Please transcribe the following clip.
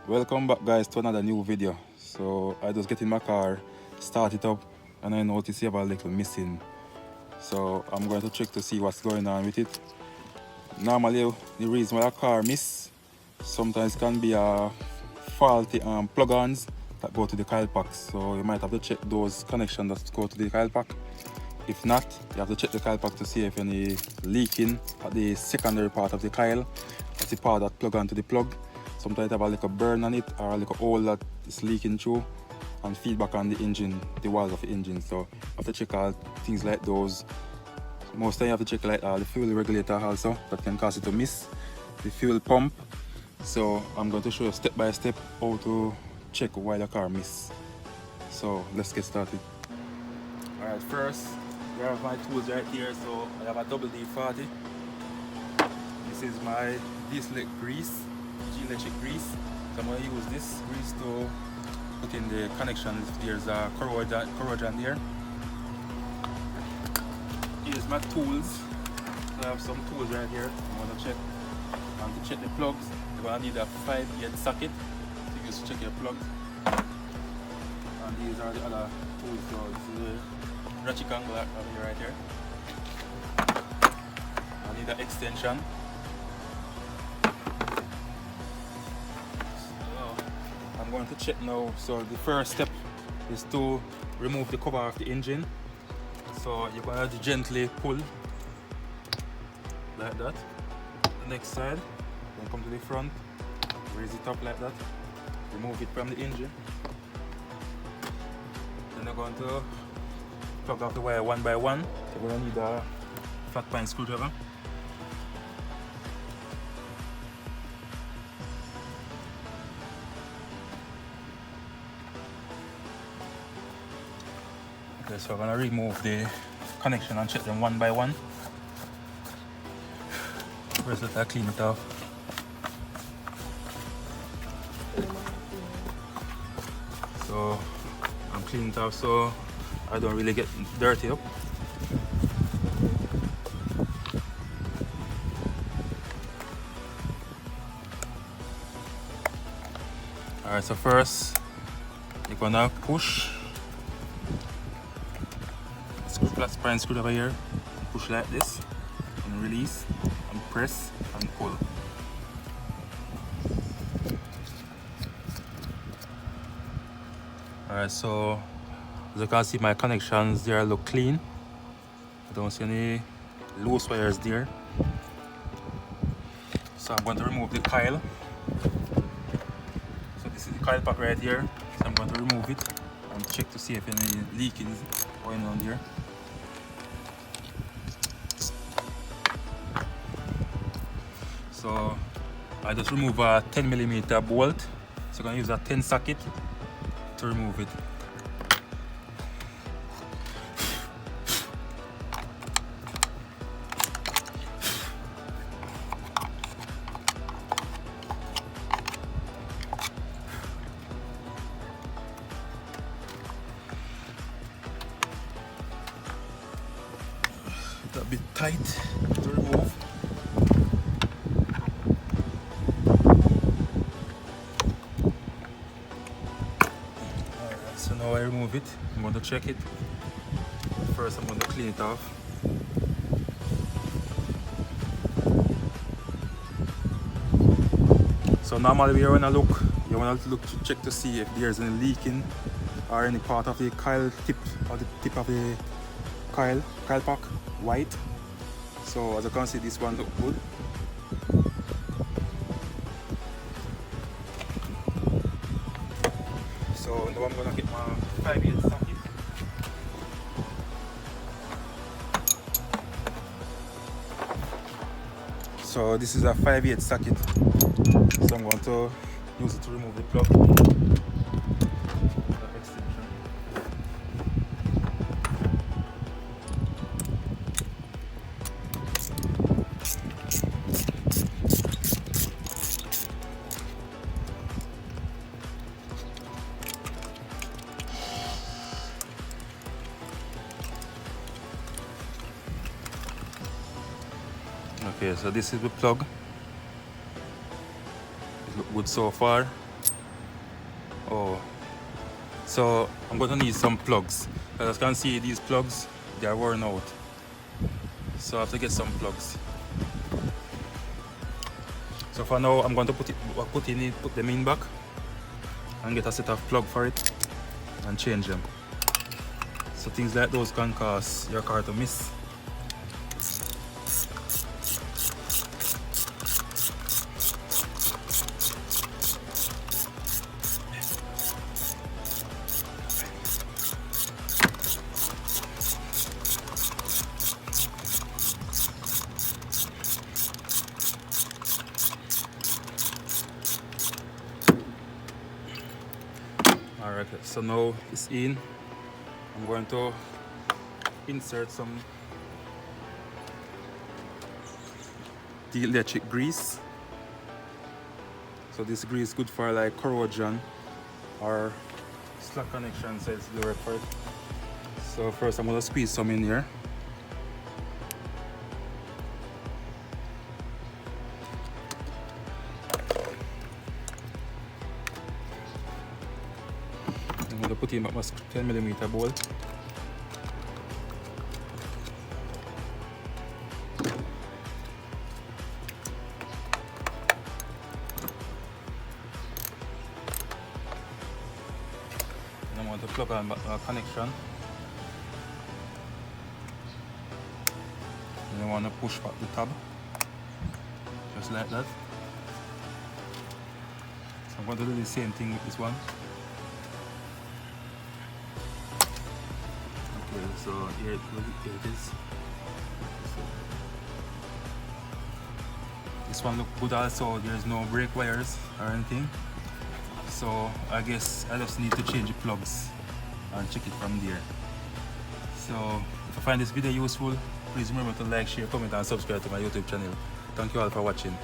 Welcome back guys to another new video. So I just get in my car, start it up, and I notice you have a little missing. So I'm going to check to see what's going on with it. Normally the reason why a car miss sometimes can be a faulty plug-ons that go to the coil pack. So you might have to check those connections that go to the coil pack. If not, you have to check the coil pack to see if any leaking at the secondary part of the coil. That's the part that plug onto the plug. Sometimes it have a little burn on it or a little hole that is leaking through and feedback on the engine, the walls of the engine. So you have to check all things like those. Most time you have to check like the fuel regulator also, that can cause it to miss. The fuel pump. So I'm going to show you step by step how to check why the car miss. So let's get started. Alright, first I have my tools right here. So I have a double D40. This is my Dielectric grease. Dielectric grease. So I'm going to use this grease to put in the connections. There's a corrosion here. Here's my tools. So I have some tools right here. I'm going to check. And to check the plugs, you're going to need a 5-8 socket to use to check your plugs. And these are the other tools. So this is the ratchet angle right here. I need an extension. I'm going to check now. So the first step is to remove the cover of the engine. So you're going to gently pull like that. The next side, then come to the front, raise it up like that, remove it from the engine. Then you're going to plug off the wire one by one. So you're going to need a flat pine screwdriver. Okay, so I'm going to remove the connection and check them one by one. First, let I clean it off. So I'm cleaning it off so I don't really get dirty up. Alright, so first you're gonna push. Flat spine screwdriver here, push like this, and release, and press, and pull. Alright, so as you can see, my connections there look clean. I don't see any loose wires there. So I'm going to remove the coil. So this is the coil pack right here. So I'm going to remove it and check to see if any leak is going on there. So I just remove a 10mm bolt. So I'm going to use a 10 socket to remove it. It's a bit tight to remove. So now I remove it. I'm going to check it. First I'm going to clean it off. So normally you want to look to check to see if there's any leaking or any part of the coil tip or the tip of the coil pack white. So as you can see, this one looks good. So now I'm gonna get my 5-8 socket. So this is a 5-8 socket. So I'm going to use it to remove the plug. Okay, so this is the plug. It looks good so far. Oh, so I'm going to need some plugs. As you can see, these plugs, they are worn out. So I have to get some plugs. So for now, I'm going to put them in back and get a set of plug for it and change them. So things like those can cause your car to miss. Alright, so now it's in. I'm going to insert some Dielectric grease. So this grease is good for like corrosion or slack connection, so it's the right for it. So first I'm going to squeeze some in here. I'm going to put in my 10mm bowl. And I'm going to plug on my connection. And I want to push back the tab, just like that. So I'm going to do the same thing with this one. Okay, so here it is. So this one looks good also, there's no brake wires or anything. So I guess I just need to change the plugs and check it from there. So if you find this video useful, please remember to like, share, comment and subscribe to my YouTube channel. Thank you all for watching.